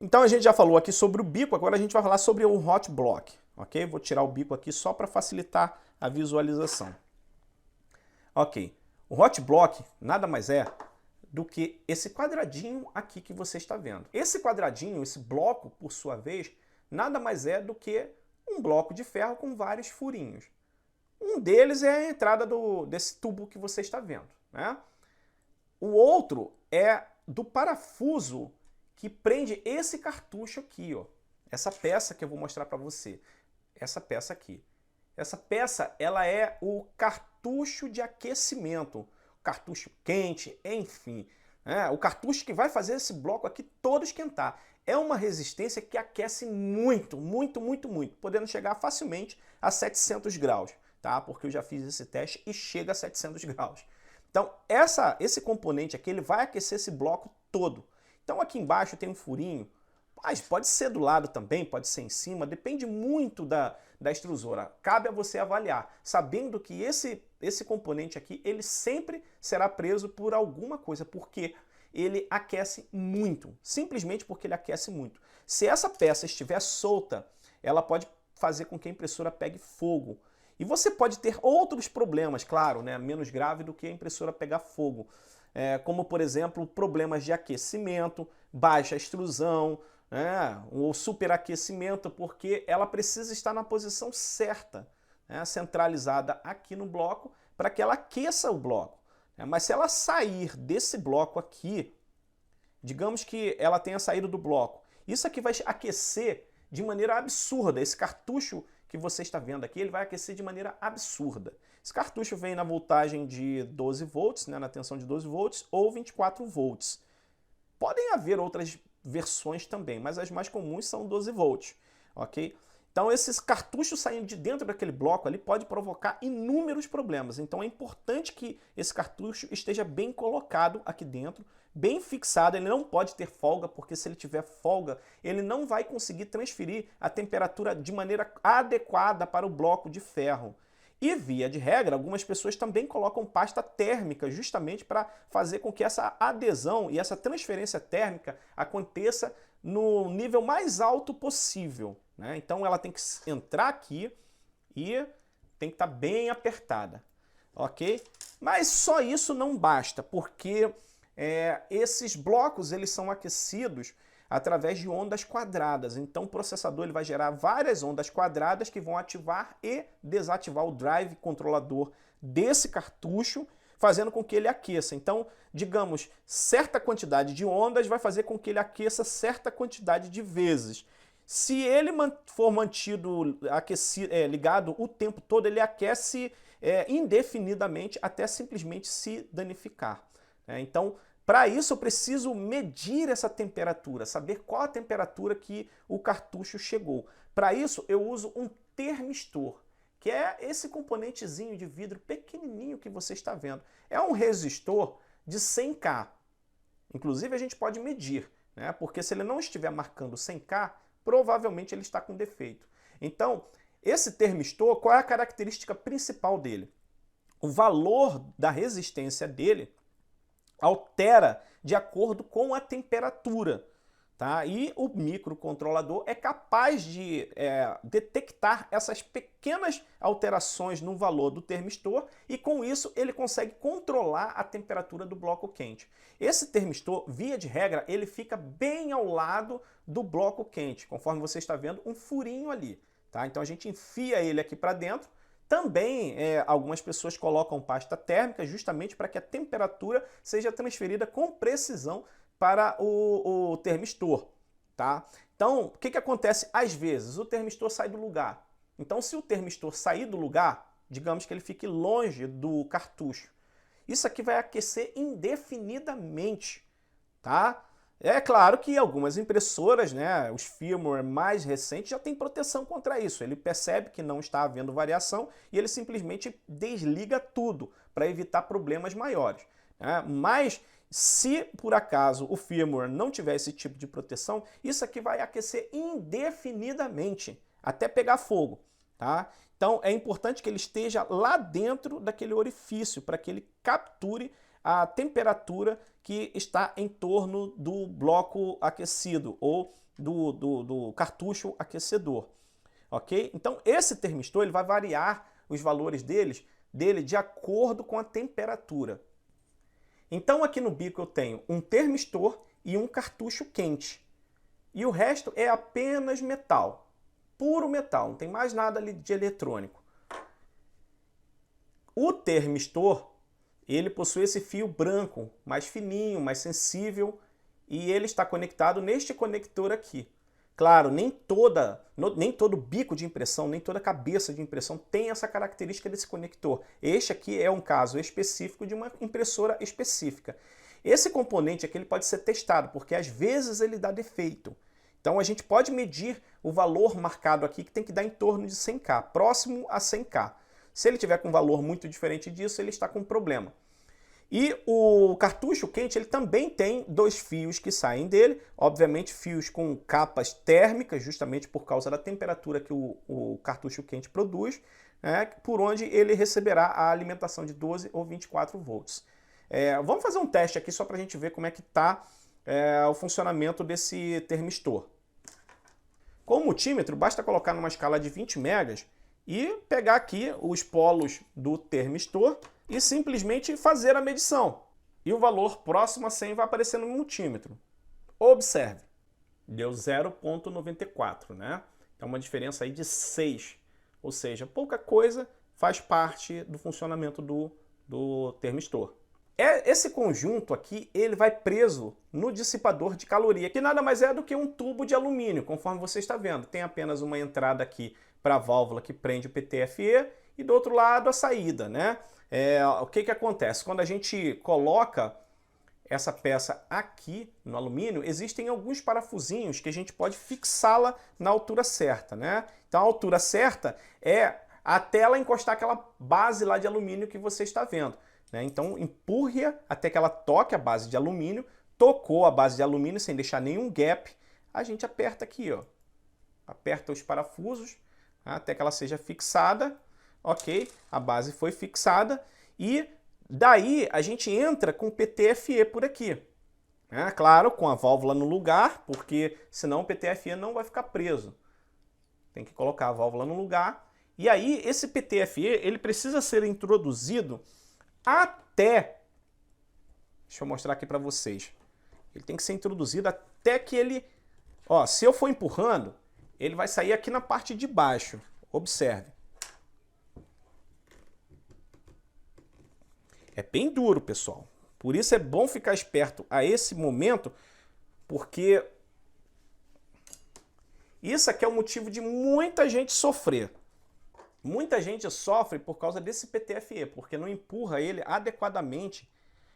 Então a gente já falou aqui sobre o bico, agora a gente vai falar sobre o hot block, ok? Vou tirar o bico aqui só para facilitar a visualização. Ok, o hot block nada mais é do que esse quadradinho aqui que você está vendo. Esse quadradinho, esse bloco, por sua vez, nada mais é do que um bloco de ferro com vários furinhos. Um deles é a entrada desse tubo que você está vendo, né? O outro é do parafuso que prende esse cartucho aqui, ó. Essa peça que eu vou mostrar para você. Essa peça aqui. Essa peça, ela é o cartucho de aquecimento. Cartucho quente, enfim. O cartucho que vai fazer esse bloco aqui todo esquentar. É uma resistência que aquece muito, muito, muito, muito, podendo chegar facilmente a 700 graus, tá? Porque eu já fiz esse teste e chega a 700 graus. Então, esse componente aqui, ele vai aquecer esse bloco todo. Então, aqui embaixo tem um furinho, mas pode ser do lado também, pode ser em cima, depende muito da extrusora. Cabe a você avaliar, sabendo que esse componente aqui, ele sempre será preso por alguma coisa, porque ele aquece muito, simplesmente porque ele aquece muito. Se essa peça estiver solta, ela pode fazer com que a impressora pegue fogo. E você pode ter outros problemas, claro, né, menos grave do que a impressora pegar fogo, como, por exemplo, problemas de aquecimento, baixa extrusão, ou superaquecimento, porque ela precisa estar na posição certa, né, centralizada aqui no bloco, para que ela aqueça o bloco. Mas se ela sair desse bloco aqui, digamos que ela tenha saído do bloco, isso aqui vai aquecer de maneira absurda. Esse cartucho que você está vendo aqui, ele vai aquecer de maneira absurda. Esse cartucho vem na voltagem de 12 volts, né, na tensão de 12 volts, ou 24 volts. Podem haver outras versões também, mas as mais comuns são 12 volts, ok? Então esses cartuchos saindo de dentro daquele bloco ali pode provocar inúmeros problemas. Então é importante que esse cartucho esteja bem colocado aqui dentro, bem fixado. Ele não pode ter folga, porque se ele tiver folga, ele não vai conseguir transferir a temperatura de maneira adequada para o bloco de ferro. E, via de regra, algumas pessoas também colocam pasta térmica justamente para fazer com que essa adesão e essa transferência térmica aconteça no nível mais alto possível, né? Então ela tem que entrar aqui e tem que estar bem apertada, ok? Mas só isso não basta, porque esses blocos eles são aquecidos através de ondas quadradas. Então o processador ele vai gerar várias ondas quadradas que vão ativar e desativar o drive controlador desse cartucho, fazendo com que ele aqueça. Então, digamos, certa quantidade de ondas vai fazer com que ele aqueça certa quantidade de vezes. Se ele for mantido ligado o tempo todo, ele aquece indefinidamente até simplesmente se danificar. Então, para isso eu preciso medir essa temperatura, saber qual a temperatura que o cartucho chegou. Para isso eu uso um termistor, que é esse componentezinho de vidro pequenininho que você está vendo. É um resistor de 100K. Inclusive a gente pode medir, né? Porque se ele não estiver marcando 100K, provavelmente ele está com defeito. Então, esse termistor, qual é a característica principal dele? O valor da resistência dele altera de acordo com a temperatura, tá? E o microcontrolador é capaz de detectar essas pequenas alterações no valor do termistor e com isso ele consegue controlar a temperatura do bloco quente. Esse termistor, via de regra, ele fica bem ao lado do bloco quente, conforme você está vendo um furinho ali, tá? Então a gente enfia ele aqui para dentro. Também algumas pessoas colocam pasta térmica justamente para que a temperatura seja transferida com precisão para o termistor, tá? Então, o que acontece às vezes? O termistor sai do lugar. Então, se o termistor sair do lugar, digamos que ele fique longe do cartucho, isso aqui vai aquecer indefinidamente, tá? É claro que algumas impressoras, né, os firmware mais recentes já têm proteção contra isso. Ele percebe que não está havendo variação e ele simplesmente desliga tudo para evitar problemas maiores, né? Mas se por acaso o firmware não tiver esse tipo de proteção, isso aqui vai aquecer indefinidamente até pegar fogo, tá? Então é importante que ele esteja lá dentro daquele orifício para que ele capture a temperatura que está em torno do bloco aquecido ou do cartucho aquecedor. Ok? Então esse termistor ele vai variar os valores dele de acordo com a temperatura. Então aqui no bico eu tenho um termistor e um cartucho quente. E o resto é apenas metal, puro metal, não tem mais nada ali de eletrônico. O termistor, ele possui esse fio branco, mais fininho, mais sensível, e ele está conectado neste conector aqui. Claro, nem todo bico de impressão, nem toda cabeça de impressão tem essa característica desse conector. Este aqui é um caso específico de uma impressora específica. Esse componente aqui ele pode ser testado, porque às vezes ele dá defeito. Então a gente pode medir o valor marcado aqui, que tem que dar em torno de 100K, próximo a 100K. Se ele tiver com um valor muito diferente disso, ele está com um problema. E o cartucho quente ele também tem dois fios que saem dele, obviamente fios com capas térmicas, justamente por causa da temperatura que o cartucho quente produz, né, por onde ele receberá a alimentação de 12 ou 24 volts. Vamos fazer um teste aqui só para a gente ver como é que está o funcionamento desse termistor. Com o multímetro, basta colocar numa escala de 20 megas e pegar aqui os polos do termistor e simplesmente fazer a medição. E o valor próximo a 100 vai aparecer no multímetro. Observe, deu 0,94, né? É uma diferença aí de 6. Ou seja, pouca coisa faz parte do funcionamento do termistor. Esse conjunto aqui, ele vai preso no dissipador de caloria, que nada mais é do que um tubo de alumínio, conforme você está vendo. Tem apenas uma entrada aqui para a válvula que prende o PTFE e do outro lado a saída, né? O que acontece? Quando a gente coloca essa peça aqui no alumínio, existem alguns parafusinhos que a gente pode fixá-la na altura certa, né? Então a altura certa é até ela encostar aquela base lá de alumínio que você está vendo. Então empurre-a até que ela toque a base de alumínio. Tocou a base de alumínio sem deixar nenhum gap, a gente aperta aqui, ó. Aperta os parafusos até que ela seja fixada. Ok, a base foi fixada e daí a gente entra com o PTFE por aqui. Claro, com a válvula no lugar, porque senão o PTFE não vai ficar preso. Tem que colocar a válvula no lugar. E aí esse PTFE ele precisa ser introduzido até, deixa eu mostrar aqui para vocês, ele tem que ser introduzido até que ele, ó, se eu for empurrando, ele vai sair aqui na parte de baixo, observe. É bem duro, pessoal, por isso é bom ficar esperto a esse momento, porque isso aqui é o motivo de muita gente sofrer. Muita gente sofre por causa desse PTFE, porque não empurra ele adequadamente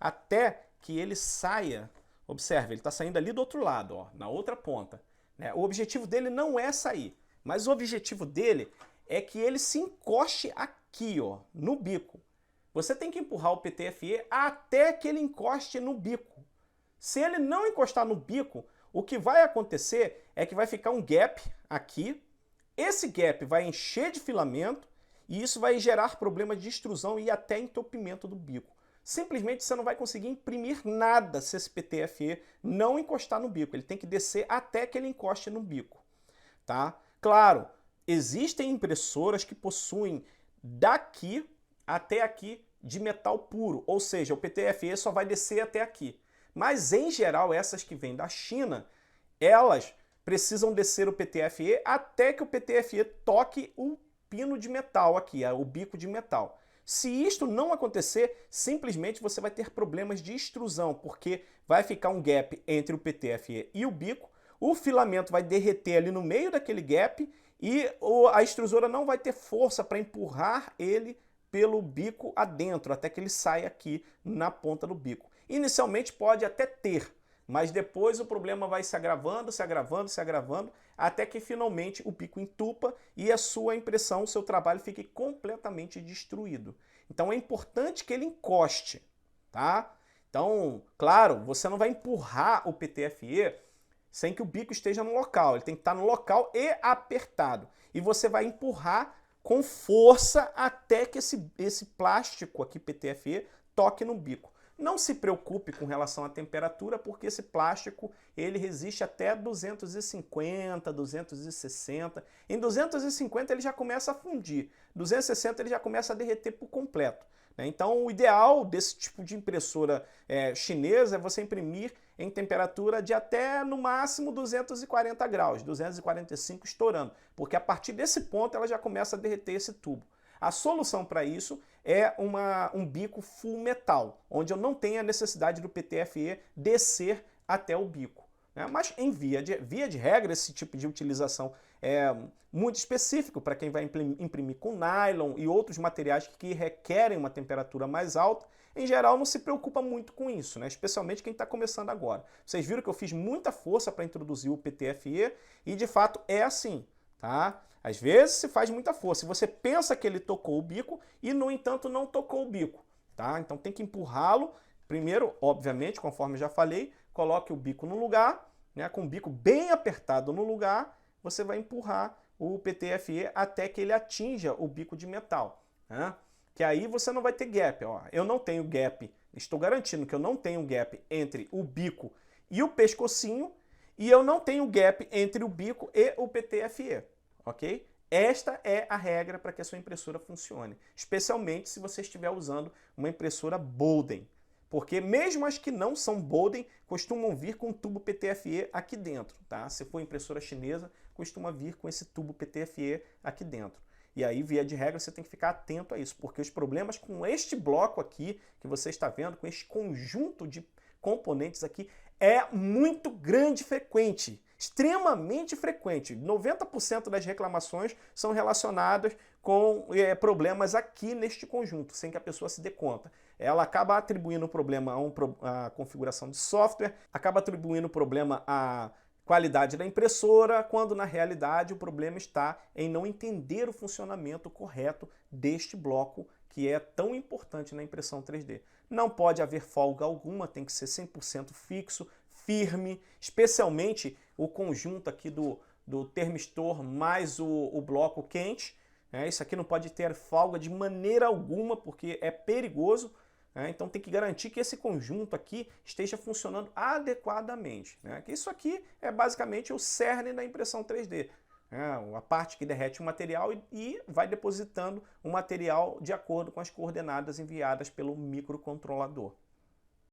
até que ele saia. Observe, ele está saindo ali do outro lado, ó, na outra ponta. Né? O objetivo dele não é sair, mas o objetivo dele é que ele se encoste aqui, ó, no bico. Você tem que empurrar o PTFE até que ele encoste no bico. Se ele não encostar no bico, o que vai acontecer é que vai ficar um gap aqui. Esse gap vai encher de filamento e isso vai gerar problemas de extrusão e até entupimento do bico. Simplesmente você não vai conseguir imprimir nada se esse PTFE não encostar no bico. Ele tem que descer até que ele encoste no bico. Tá? Claro, existem impressoras que possuem daqui até aqui de metal puro, ou seja, o PTFE só vai descer até aqui. Mas em geral, essas que vêm da China, elas precisam descer o PTFE até que o PTFE toque o pino de metal aqui, o bico de metal. Se isto não acontecer, simplesmente você vai ter problemas de extrusão, porque vai ficar um gap entre o PTFE e o bico, o filamento vai derreter ali no meio daquele gap e a extrusora não vai ter força para empurrar ele pelo bico adentro, até que ele saia aqui na ponta do bico. Inicialmente pode até ter, mas depois o problema vai se agravando, se agravando, se agravando, até que finalmente o bico entupa e a sua impressão, o seu trabalho fique completamente destruído. Então é importante que ele encoste, tá? Então, claro, você não vai empurrar o PTFE sem que o bico esteja no local. Ele tem que estar no local e apertado. E você vai empurrar com força até que esse plástico aqui, PTFE, toque no bico. Não se preocupe com relação à temperatura, porque esse plástico ele resiste até 250, 260. Em 250 ele já começa a fundir, 260 ele já começa a derreter por completo. Então o ideal desse tipo de impressora chinesa é você imprimir em temperatura de até no máximo 240 graus, 245 estourando, porque a partir desse ponto ela já começa a derreter esse tubo. A solução para isso é um bico full metal, onde eu não tenho a necessidade do PTFE descer até o bico. Mas em via de regra, esse tipo de utilização é muito específico para quem vai imprimir com nylon e outros materiais que requerem uma temperatura mais alta. Em geral, não se preocupa muito com isso, especialmente quem está começando agora. Vocês viram que eu fiz muita força para introduzir o PTFE e, de fato, é assim. Tá? Às vezes se faz muita força. Você pensa que ele tocou o bico e, no entanto, não tocou o bico. Tá? Então tem que empurrá-lo. Primeiro, obviamente, conforme já falei, coloque o bico no lugar, com o bico bem apertado no lugar, você vai empurrar o PTFE até que ele atinja o bico de metal. Que aí você não vai ter gap. Ó. Eu não tenho gap, estou garantindo que eu não tenho gap entre o bico e o pescocinho, e eu não tenho gap entre o bico e o PTFE, ok? Esta é a regra para que a sua impressora funcione, especialmente se você estiver usando uma impressora Bowden, porque mesmo as que não são Bowden costumam vir com tubo PTFE aqui dentro, tá? Se for impressora chinesa, costuma vir com esse tubo PTFE aqui dentro. E aí, via de regra, você tem que ficar atento a isso, porque os problemas com este bloco aqui, que você está vendo, com este conjunto de componentes aqui, é muito grande e frequente, extremamente frequente. 90% das reclamações são relacionadas com problemas aqui neste conjunto, sem que a pessoa se dê conta. Ela acaba atribuindo o problema à configuração de software, acaba atribuindo o problema à qualidade da impressora, quando na realidade o problema está em não entender o funcionamento correto deste bloco que é tão importante na impressão 3D. Não pode haver folga alguma, tem que ser 100% fixo, firme, especialmente o conjunto aqui do termistor mais o bloco quente. Isso aqui não pode ter folga de maneira alguma, porque é perigoso. Então tem que garantir que esse conjunto aqui esteja funcionando adequadamente. Isso aqui é basicamente o cerne da impressão 3D. A parte que derrete o material e vai depositando o material de acordo com as coordenadas enviadas pelo microcontrolador.